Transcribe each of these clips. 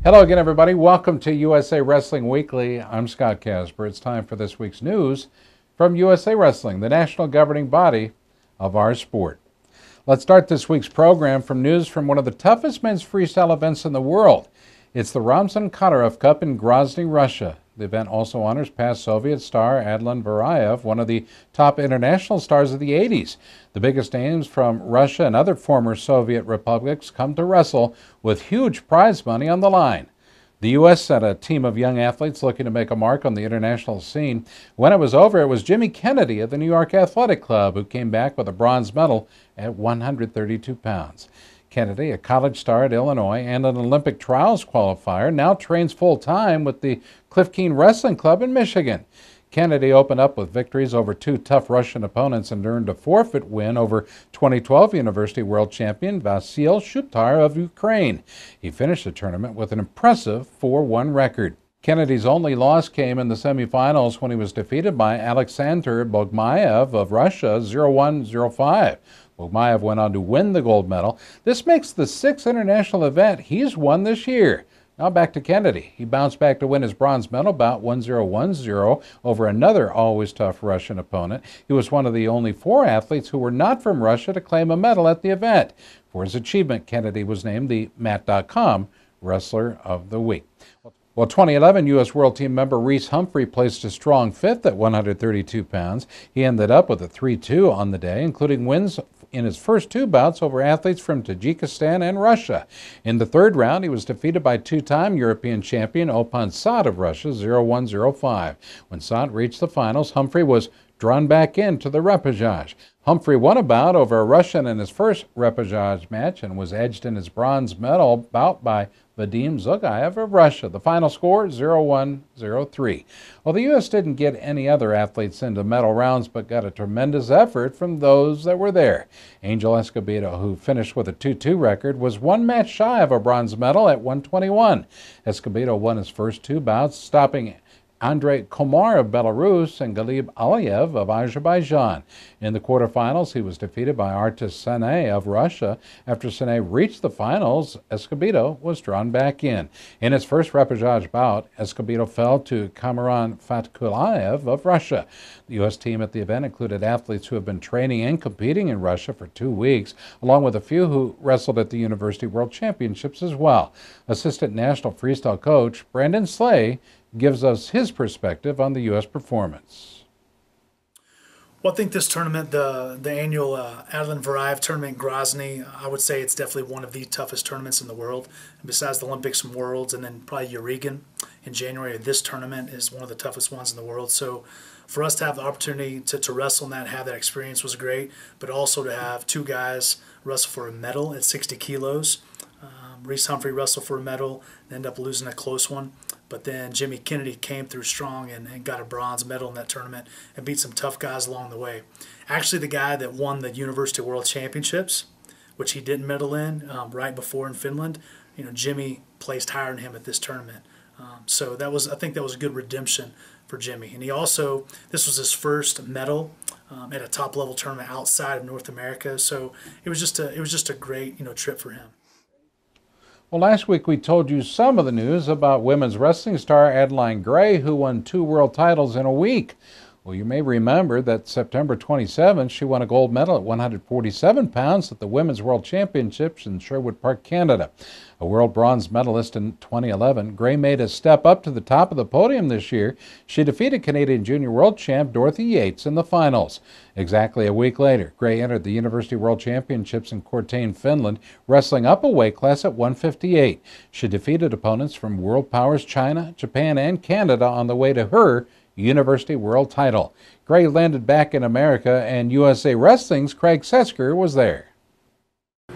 Hello again, everybody. Welcome to USA Wrestling Weekly. I'm Scott Casper. It's time for this week's news from USA Wrestling, the national governing body of our sport. Let's start this week's program from news from one of the toughest men's freestyle events in the world. It's the Ramzan Kadyrov Cup in Grozny, Russia. The event also honors past Soviet star Adeline Gray, one of the top international stars of the 80s. The biggest names from Russia and other former Soviet republics come to wrestle with huge prize money on the line. The U.S. sent a team of young athletes looking to make a mark on the international scene. When it was over, it was Jimmy Kennedy of the New York Athletic Club who came back with a bronze medal at 132 pounds. Kennedy, a college star at Illinois and an Olympic trials qualifier, now trains full-time with the Cliff Keen Wrestling Club in Michigan. Kennedy opened up with victories over two tough Russian opponents and earned a forfeit win over 2012 University World Champion Vasyl Shuptar of Ukraine. He finished the tournament with an impressive 4-1 record. Kennedy's only loss came in the semifinals when he was defeated by Alexander Bogmayev of Russia 0-1-0-5. Bogmayev went on to win the gold medal. This makes the sixth international event he's won this year. Now back to Kennedy. He bounced back to win his bronze medal bout 1-0-1-0 over another always tough Russian opponent. He was one of the only four athletes who were not from Russia to claim a medal at the event. For his achievement, Kennedy was named the Mat.com Wrestler of the Week. Well, 2011 U.S. World Team member Reese Humphrey placed a strong fifth at 132 pounds. He ended up with a 3-2 on the day, including wins in his first two bouts over athletes from Tajikistan and Russia. In the third round, he was defeated by two-time European champion Opan Sad of Russia 0-1-0-5. When Sad reached the finals, Humphrey was drawn back into the repechage. Humphrey won a bout over a Russian in his first repechage match and was edged in his bronze medal bout by Vadim Zugayev of Russia. The final score, 0-1-0-3. Well, the U.S. didn't get any other athletes into medal rounds, but got a tremendous effort from those that were there. Angel Escobedo, who finished with a 2-2 record, was one match shy of a bronze medal at 121. Escobedo won his first two bouts, stopping Andrei Komar of Belarus and Galib Aliyev of Azerbaijan. In the quarterfinals, he was defeated by Artis Sane of Russia. After Sane reached the finals, Escobedo was drawn back in. In his first repechage bout, Escobedo fell to Kamaran Fatkulayev of Russia. The U.S. team at the event included athletes who have been training and competing in Russia for 2 weeks, along with a few who wrestled at the University World Championships as well. Assistant National Freestyle Coach Brandon Slay gives us his perspective on the U.S. performance. Well, I think this tournament, the annual Adeline Gray tournament in Grozny, I would say it's definitely one of the toughest tournaments in the world. And besides the Olympics and Worlds, and then probably Urigan in January, this tournament is one of the toughest ones in the world. So for us to have the opportunity to wrestle in that and have that experience was great, but also to have two guys wrestle for a medal at 60 kilos. Reese Humphrey wrestled for a medal and ended up losing a close one. But then Jimmy Kennedy came through strong and got a bronze medal in that tournament and beat some tough guys along the way. Actually, the guy that won the University World Championships, which he didn't medal in right before in Finland, Jimmy placed higher than him at this tournament. So I think that was a good redemption for Jimmy. And he also, this was his first medal at a top-level tournament outside of North America. So it was just a great trip for him. Well, last week we told you some of the news about women's wrestling star Adeline Gray, who won 2 world titles in a week. Well, you may remember that September 27th, she won a gold medal at 147 pounds at the Women's World Championships in Sherwood Park, Canada. A world bronze medalist in 2011, Gray made a step up to the top of the podium this year. She defeated Canadian Junior World Champ Dorothy Yates in the finals. Exactly a week later, Gray entered the University World Championships in Cortain, Finland, wrestling up a weight class at 158. She defeated opponents from world powers China, Japan, and Canada on the way to her University World title. Gray landed back in America, and USA Wrestling's Craig Sesker was there.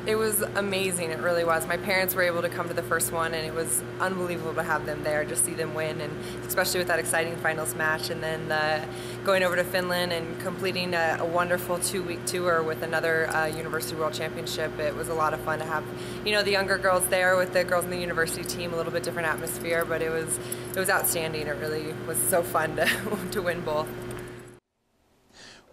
It was amazing, it really was. My parents were able to come to the first one, and it was unbelievable to have them there, just see them win, and especially with that exciting finals match, and then going over to Finland and completing a wonderful 2-week tour with another University World Championship. It was a lot of fun to have, the younger girls there with the girls in the university team, a little bit different atmosphere, but it was outstanding. It really was so fun to win both.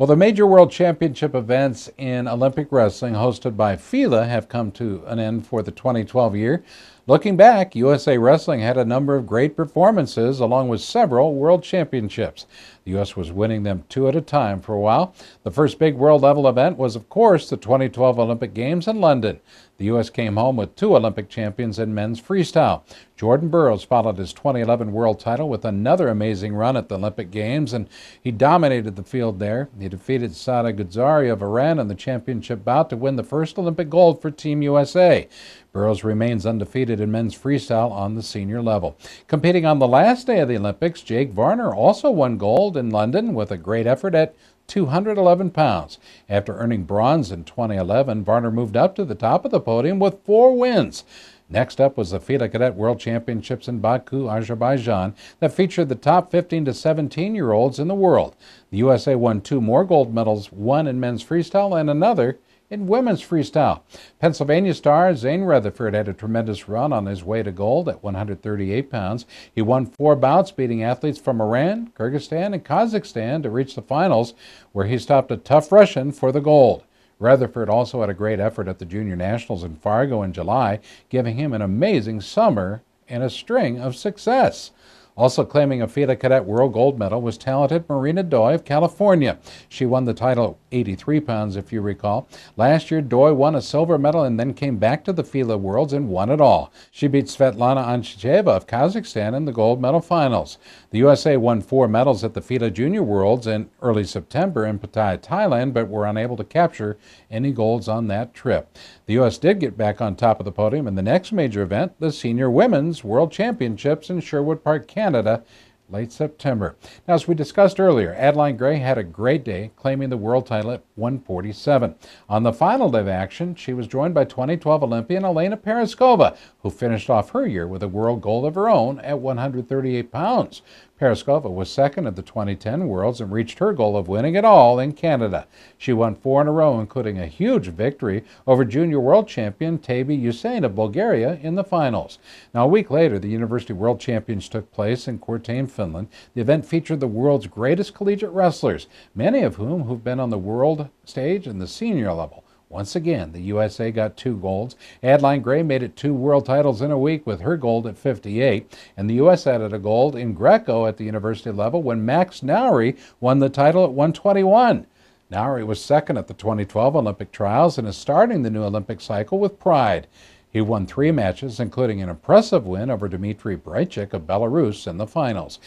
Well, the major world championship events in Olympic wrestling hosted by FILA have come to an end for the 2012 year. Looking back, USA Wrestling had a number of great performances along with several world championships. The U.S. was winning them two at a time for a while. The first big world level event was, of course, the 2012 Olympic Games in London. The U.S. came home with two Olympic champions in men's freestyle. Jordan Burroughs followed his 2011 world title with another amazing run at the Olympic Games, and he dominated the field there. He defeated Sada Guzari of Iran in the championship bout to win the first Olympic gold for Team USA. Burroughs remains undefeated in men's freestyle on the senior level. Competing on the last day of the Olympics, Jake Varner also won gold in London with a great effort at 211 pounds. After earning bronze in 2011, Varner moved up to the top of the podium with 4 wins. Next up was the FILA Cadet World Championships in Baku, Azerbaijan, that featured the top 15 to 17-year-olds in the world. The USA won 2 more gold medals, one in men's freestyle and another in women's freestyle. Pennsylvania star Zane Rutherford had a tremendous run on his way to gold at 138 pounds. He won 4 bouts, beating athletes from Iran, Kyrgyzstan, and Kazakhstan to reach the finals, where he stopped a tough Russian for the gold. Rutherford also had a great effort at the Junior Nationals in Fargo in July, giving him an amazing summer and a string of success. Also claiming a FILA Cadet World Gold Medal was talented Marina Doi of California. She won the title at 83 pounds, if you recall. Last year, Doi won a silver medal and then came back to the FILA Worlds and won it all. She beat Svetlana Ancheva of Kazakhstan in the gold medal finals. The USA won 4 medals at the FILA Junior Worlds in early September in Pattaya, Thailand, but were unable to capture any golds on that trip. The U.S. did get back on top of the podium in the next major event, the Senior Women's World Championships in Sherwood Park, Canada, late September. Now, as we discussed earlier, Adeline Gray had a great day, claiming the world title at 147. On the final day of action, she was joined by 2012 Olympian Elena Paraskova, who finished off her year with a world gold of her own at 138 pounds. Paraskova was second at the 2010 Worlds and reached her goal of winning it all in Canada. She won 4 in a row, including a huge victory over junior world champion Tabi Usain of Bulgaria in the finals. Now, a week later, the University World Champions took place in Cortain, Finland. The event featured the world's greatest collegiate wrestlers, many of whom have been on the world stage in the senior level. Once again, the USA got 2 golds. Adeline Gray made it 2 world titles in a week with her gold at 58, and the U.S. added a gold in Greco at the university level when Max Nowry won the title at 121. Nowry was second at the 2012 Olympic trials and is starting the new Olympic cycle with pride. He won 3 matches, including an impressive win over Dmitry Brajcik of Belarus in the finals.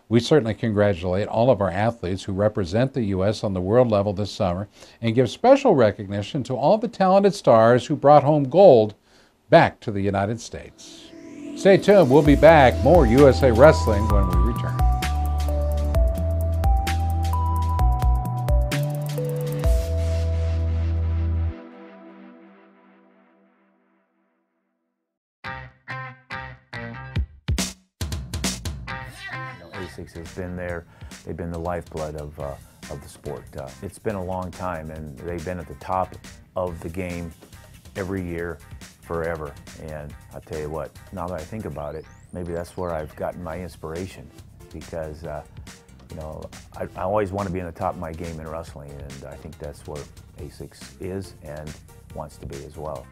We certainly congratulate all of our athletes who represent the U.S. on the world level this summer and give special recognition to all the talented stars who brought home gold back to the United States. Stay tuned. We'll be back. More USA Wrestling when we return. ASICS has been there. They've been the lifeblood of the sport. It's been a long time, and they've been at the top of the game every year, forever. And I'll tell you what, now that I think about it, maybe that's where I've gotten my inspiration, because you know, I always want to be in the top of my game in wrestling, and I think that's where ASICS is and wants to be as well.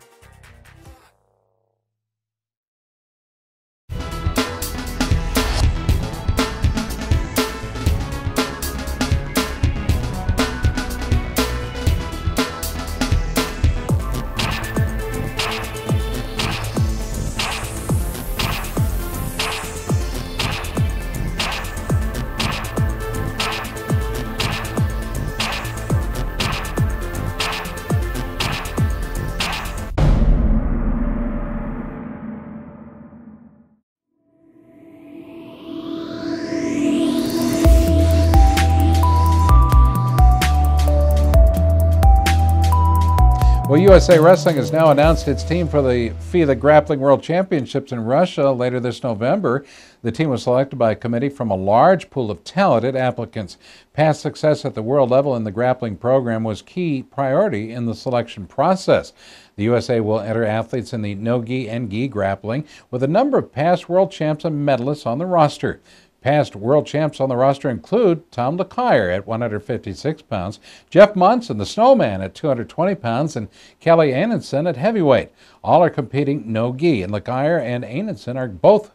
Well, USA Wrestling has now announced its team for the FILA Grappling World Championships in Russia later this November. The team was selected by a committee from a large pool of talented applicants. Past success at the world level in the grappling program was key priority in the selection process. The USA will enter athletes in the no-gi and gi grappling with a number of past world champs and medalists on the roster. Past world champs on the roster include Tom LeClaire at 156 pounds, Jeff Monson, the Snowman, at 220 pounds, and Kelly Anenson at heavyweight. All are competing no-gi, and LeClaire and Anenson are both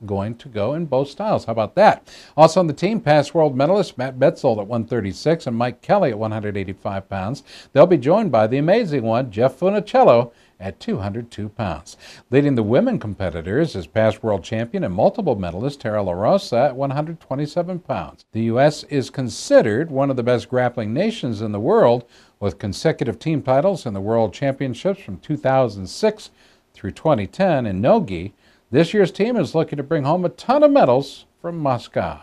going to go in both styles. How about that? Also on the team, past world medalists Matt Betzold at 136 and Mike Kelly at 185 pounds. They'll be joined by the amazing one, Jeff Funicello, at 202 pounds. Leading the women competitors is past world champion and multiple medalist Tara LaRosa at 127 pounds. The U.S. is considered one of the best grappling nations in the world, with consecutive team titles in the World Championships from 2006 through 2010 in no-gi. This year's team is looking to bring home a ton of medals from Moscow.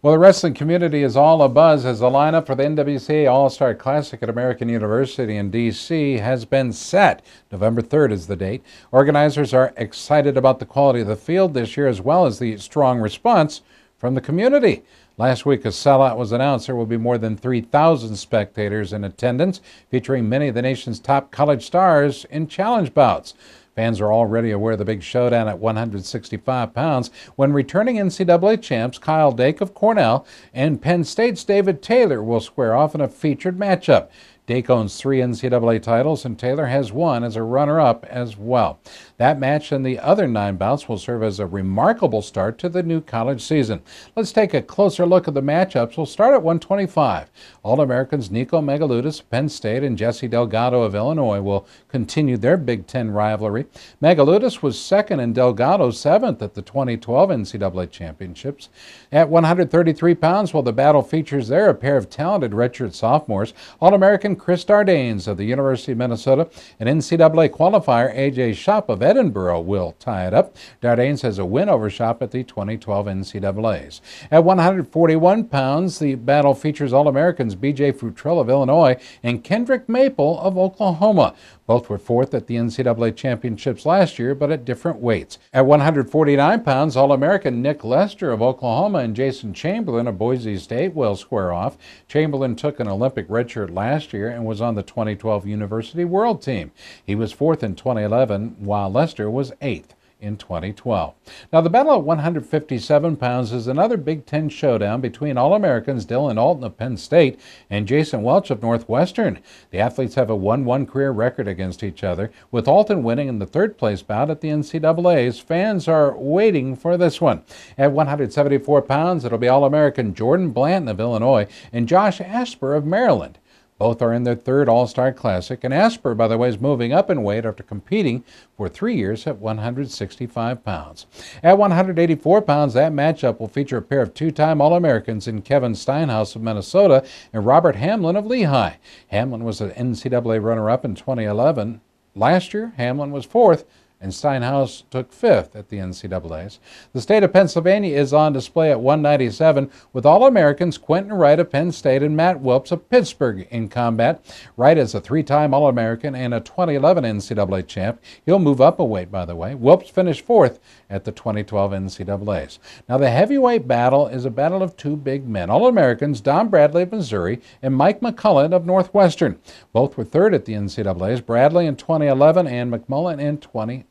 Well, the wrestling community is all abuzz as the lineup for the NWCA All-Star Classic at American University in D.C. has been set. November 3rd is the date. Organizers are excited about the quality of the field this year as well as the strong response from the community. Last week, a sellout was announced. There will be more than 3,000 spectators in attendance, featuring many of the nation's top college stars in challenge bouts. Fans are already aware of the big showdown at 165 pounds when returning NCAA champs Kyle Dake of Cornell and Penn State's David Taylor will square off in a featured matchup. Dake owns 3 NCAA titles, and Taylor has one as a runner-up as well. That match and the other 9 bouts will serve as a remarkable start to the new college season. Let's take a closer look at the matchups. We'll start at 125. All-Americans Nico Megaludis of Penn State and Jesse Delgado of Illinois will continue their Big Ten rivalry. Megaludis was second and Delgado 7th at the 2012 NCAA Championships. At 133 pounds, while the battle features there a pair of talented redshirt sophomores, All-American Chris Dardanes of the University of Minnesota and NCAA qualifier A.J. Schopp of Edinburgh will tie it up. Dardanes has a win over Schopp at the 2012 NCAAs. At 141 pounds, the battle features All-Americans B.J. Futrell of Illinois and Kendrick Maple of Oklahoma. Both were 4th at the NCAA Championships last year, but at different weights. At 149 pounds, All-American Nick Lester of Oklahoma and Jason Chamberlain of Boise State will square off. Chamberlain took an Olympic redshirt last year and was on the 2012 University World Team. He was 4th in 2011, while Lester was 8th in 2012. Now, the battle at 157 pounds is another Big Ten showdown between All-Americans Dylan Alton of Penn State and Jason Welch of Northwestern. The athletes have a 1-1 career record against each other, with Alton winning in the third-place bout at the NCAAs. Fans are waiting for this one. At 174 pounds, it'll be All-American Jordan Blanton of Illinois and Josh Asper of Maryland. Both are in their 3rd All-Star Classic, and Asper, by the way, is moving up in weight after competing for 3 years at 165 pounds. At 184 pounds, that matchup will feature a pair of 2-time All-Americans in Kevin Steinhaus of Minnesota and Robert Hamlin of Lehigh. Hamlin was an NCAA runner-up in 2011. Last year, Hamlin was 4th, and Steinhaus took 5th at the NCAAs. The state of Pennsylvania is on display at 197 with All-Americans Quentin Wright of Penn State and Matt Wilps of Pittsburgh in combat. Wright is a 3-time All-American and a 2011 NCAA champ. He'll move up a weight, by the way. Wilps finished 4th at the 2012 NCAAs. Now, the heavyweight battle is a battle of 2 big men, All-Americans Don Bradley of Missouri and Mike McCullen of Northwestern. Both were 3rd at the NCAAs, Bradley in 2011 and McMullen in 2012.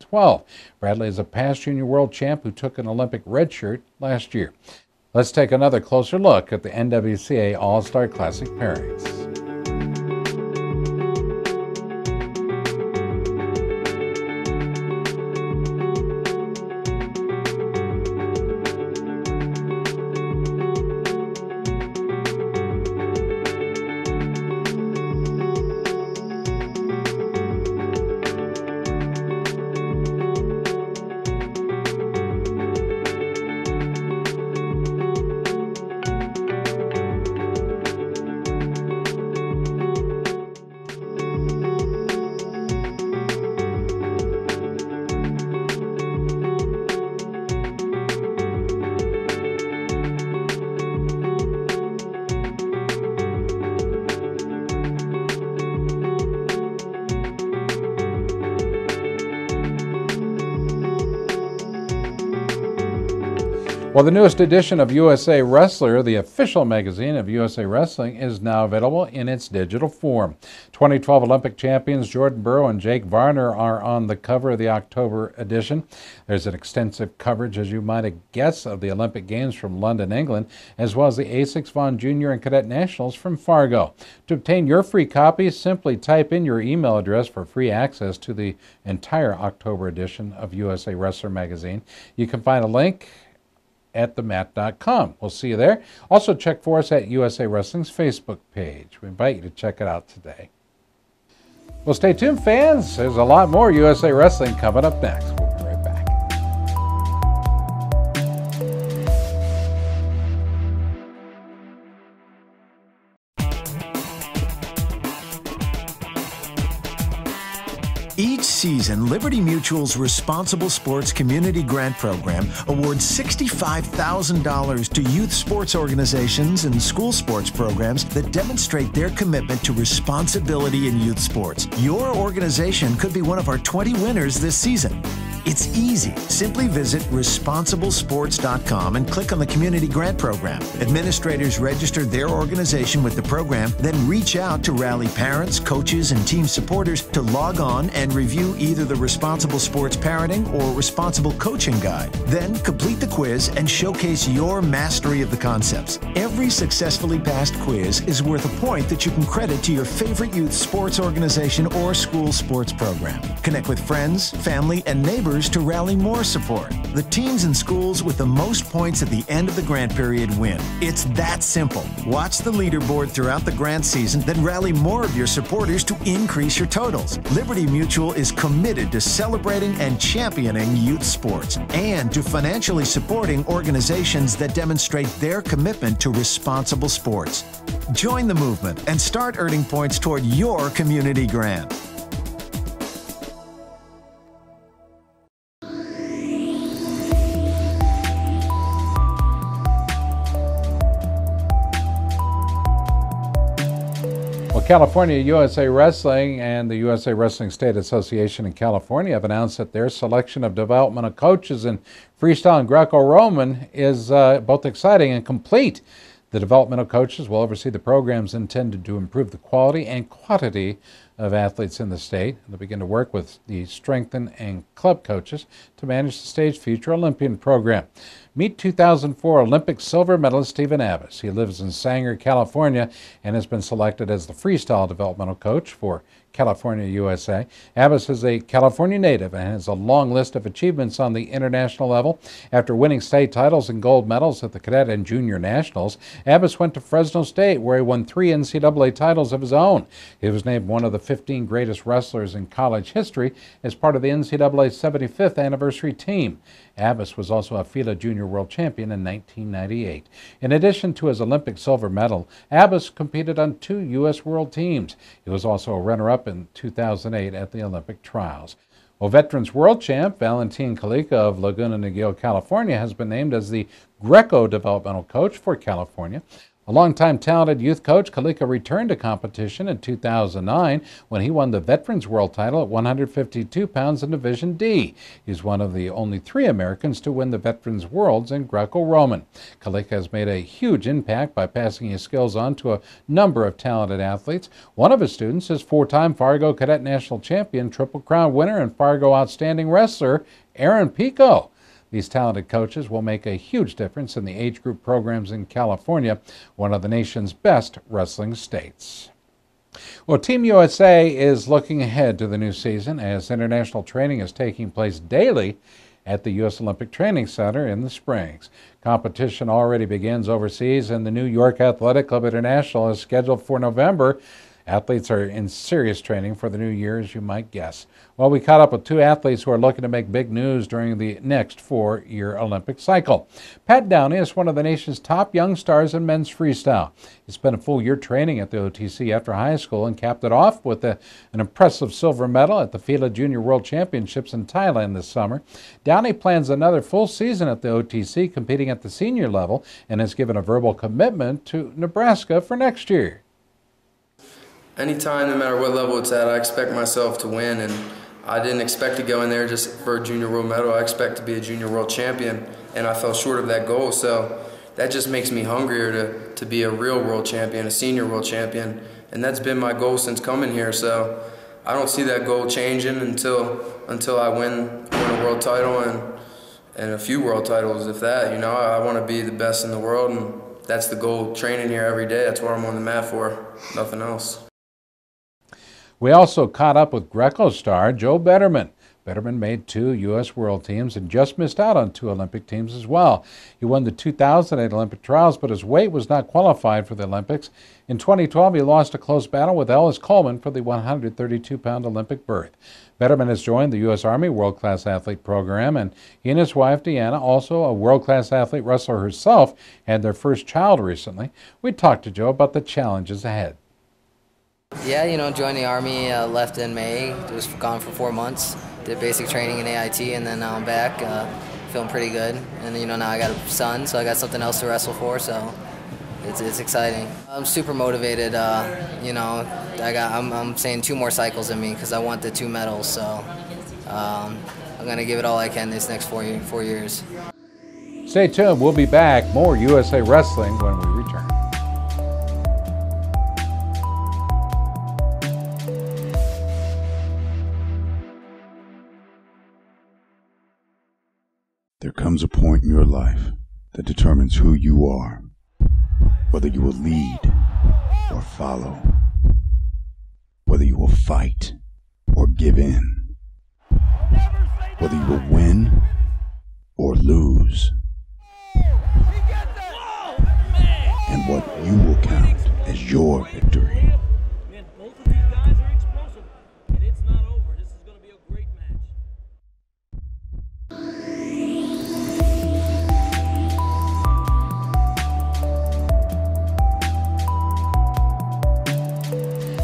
Bradley is a past junior world champ who took an Olympic red shirt last year. Let's take another closer look at the NWCA All-Star Classic pairings. Well, the newest edition of USA Wrestler, the official magazine of USA Wrestling, is now available in its digital form. 2012 Olympic champions Jordan Burroughs and Jake Varner are on the cover of the October edition. There's an extensive coverage, as you might guess, of the Olympic Games from London, England, as well as the A6 Vaughan Junior and Cadet Nationals from Fargo. To obtain your free copy, simply type in your email address for free access to the entire October edition of USA Wrestler magazine. You can find a link at themat.com. We'll see you there. Also check for us at USA Wrestling's Facebook page. We invite you to check it out today. Well, stay tuned, fans. There's a lot more USA Wrestling coming up next. We'll be right back. Each season, Liberty Mutual's Responsible Sports Community Grant Program awards $65,000 to youth sports organizations and school sports programs that demonstrate their commitment to responsibility in youth sports. Your organization could be one of our 20 winners this season. It's easy. Simply visit responsiblesports.com and click on the Community Grant Program. Administrators register their organization with the program, then reach out to rally parents, coaches, and team supporters to log on and review either the Responsible Sports Parenting or Responsible Coaching Guide. Then complete the quiz and showcase your mastery of the concepts. Every successfully passed quiz is worth a point that you can credit to your favorite youth sports organization or school sports program. Connect with friends, family, and neighbors to rally more support. The teams and schools with the most points at the end of the grant period win. It's that simple. Watch the leaderboard throughout the grant season, then rally more of your supporters to increase your totals. Liberty Mutual is committed to celebrating and championing youth sports and to financially supporting organizations that demonstrate their commitment to responsible sports. Join the movement and start earning points toward your community grant. California USA Wrestling and the USA Wrestling State Association in California have announced that their selection of developmental coaches in freestyle and Greco-Roman is both exciting and complete. The developmental coaches will oversee the programs intended to improve the quality and quantity of athletes in the state. They'll begin to work with the strengthen and club coaches to manage the state's future Olympian program. Meet 2004 Olympic silver medalist Stephen Abbas. He lives in Sanger, California, and has been selected as the freestyle developmental coach for California USA. Abbas is a California native and has a long list of achievements on the international level. After winning state titles and gold medals at the Cadet and Junior Nationals, Abbas went to Fresno State, where he won 3 NCAA titles of his own. He was named one of the 15 greatest wrestlers in college history as part of the NCAA 75th anniversary team. Abbas was also a FILA Junior World Champion in 1998. In addition to his Olympic silver medal, Abbas competed on 2 U.S. World Teams. He was also a runner-up in 2008 at the Olympic trials. Well, Veterans World Champ Valentin Kalika of Laguna Niguel, California, has been named as the Greco developmental coach for California. A longtime talented youth coach, Kalika returned to competition in 2009 when he won the Veterans World title at 152 pounds in Division D. He's one of the only 3 Americans to win the Veterans Worlds in Greco-Roman. Kalika has made a huge impact by passing his skills on to a number of talented athletes. One of his students is 4-time Fargo Cadet National Champion, Triple Crown winner, and Fargo Outstanding Wrestler, Aaron Pico. These talented coaches will make a huge difference in the age group programs in California, one of the nation's best wrestling states. Well, Team USA is looking ahead to the new season as international training is taking place daily at the U.S. Olympic Training Center in the Springs. Competition already begins overseas, and the New York Athletic Club International is scheduled for November. Athletes are in serious training for the new year, as you might guess. Well, we caught up with 2 athletes who are looking to make big news during the next 4-year Olympic cycle. Pat Downey is one of the nation's top young stars in men's freestyle. He spent a full year training at the OTC after high school and capped it off with an impressive silver medal at the FILA Junior World Championships in Thailand this summer. Downey plans another full season at the OTC, competing at the senior level, and has given a verbal commitment to Nebraska for next year. Anytime, no matter what level it's at, I expect myself to win, and I didn't expect to go in there just for a junior world medal. I expect to be a junior world champion, and I fell short of that goal. So that just makes me hungrier to be a real world champion, a senior world champion, and that's been my goal since coming here. So I don't see that goal changing until I win a world title and a few world titles, if that. You know, I want to be the best in the world, and that's the goal. Training here every day. That's what I'm on the mat for. Nothing else. We also caught up with Greco star Joe Betterman. Betterman made 2 U.S. World Teams and just missed out on 2 Olympic teams as well. He won the 2008 Olympic trials, but his weight was not qualified for the Olympics. In 2012, he lost a close battle with Ellis Coleman for the 132-pound Olympic berth. Betterman has joined the U.S. Army World Class Athlete Program, and he and his wife, Deanna, also a world-class athlete wrestler herself, had their first child recently. We talked to Joe about the challenges ahead. Yeah, you know, joined the Army, left in May, was gone for 4 months, did basic training in AIT, and then now I'm back, feeling pretty good. And, you know, now I got a son, so I got something else to wrestle for, so it's exciting. I'm super motivated, you know, I'm saying 2 more cycles in me because I want the 2 medals, so I'm going to give it all I can this next 4 years. Stay tuned. We'll be back. More USA Wrestling when we return. There comes a point in your life that determines who you are, whether you will lead or follow, whether you will fight or give in, whether you will win or lose, and what you will count as your victory. Both of these guys are explosive, and it's not over. This is going to be a great match.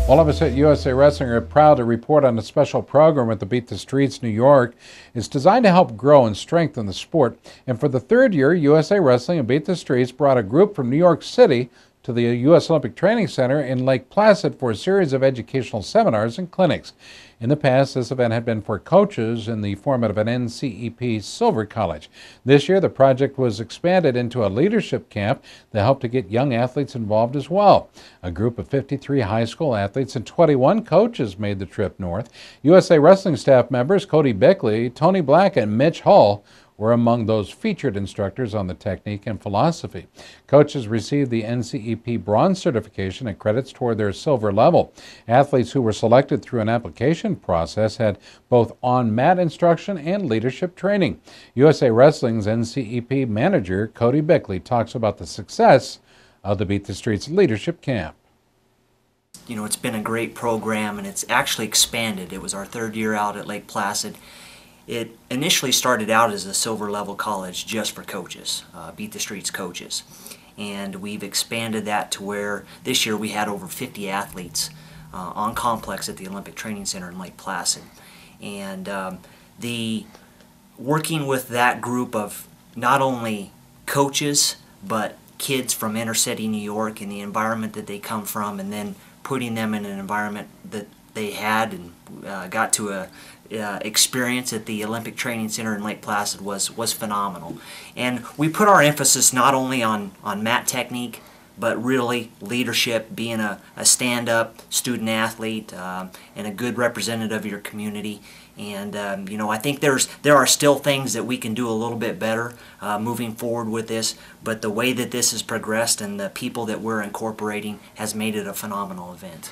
All of us at USA Wrestling are proud to report on a special program at the Beat the Streets, New York. It's designed to help grow and strengthen the sport. And for the 3rd year, USA Wrestling and Beat the Streets brought a group from New York City to the U.S. Olympic Training Center in Lake Placid for a series of educational seminars and clinics. In the past, this event had been for coaches in the format of an NCEP Silver College. This year, the project was expanded into a leadership camp that helped to get young athletes involved as well. A group of 53 high school athletes and 21 coaches made the trip north. USA Wrestling staff members Cody Bickley, Tony Black, and Mitch Hull were among those featured instructors on the technique and philosophy. Coaches received the NCEP bronze certification and credits toward their silver level. Athletes who were selected through an application process had both on-mat instruction and leadership training. USA Wrestling's NCEP manager, Cody Bickley, talks about the success of the Beat the Streets leadership camp. You know, it's been a great program, and it's actually expanded. It was our 3rd year out at Lake Placid. It initially started out as a silver level college just for coaches, Beat the Streets coaches. And we've expanded that to where this year we had over 50 athletes on complex at the Olympic Training Center in Lake Placid. And the working with that group of not only coaches but kids from inner city New York and the environment that they come from, and then putting them in an environment that they had and got to experience at the Olympic Training Center in Lake Placid was phenomenal. And we put our emphasis not only on mat technique, but really leadership, being a stand-up student athlete and a good representative of your community. And you know, I think there are still things that we can do a little bit better moving forward with this, but the way that this has progressed and the people that we're incorporating has made it a phenomenal event.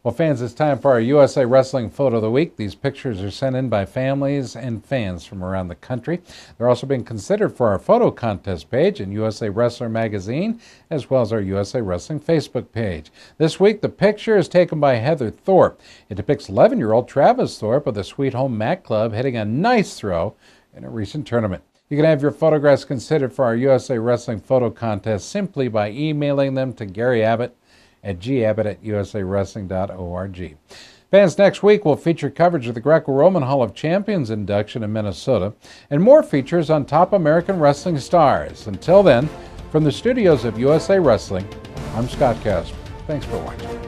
Well, fans, it's time for our USA Wrestling Photo of the Week. These pictures are sent in by families and fans from around the country. They're also being considered for our photo contest page in USA Wrestler magazine, as well as our USA Wrestling Facebook page. This week, the picture is taken by Heather Thorpe. It depicts 11-year-old Travis Thorpe of the Sweet Home Mat Club hitting a nice throw in a recent tournament. You can have your photographs considered for our USA Wrestling Photo Contest simply by emailing them to Gary Abbott at gabbott@usawrestling.org. Fans, next week will feature coverage of the Greco-Roman Hall of Champions induction in Minnesota and more features on top American wrestling stars. Until then, from the studios of USA Wrestling, I'm Scott Casper. Thanks for watching.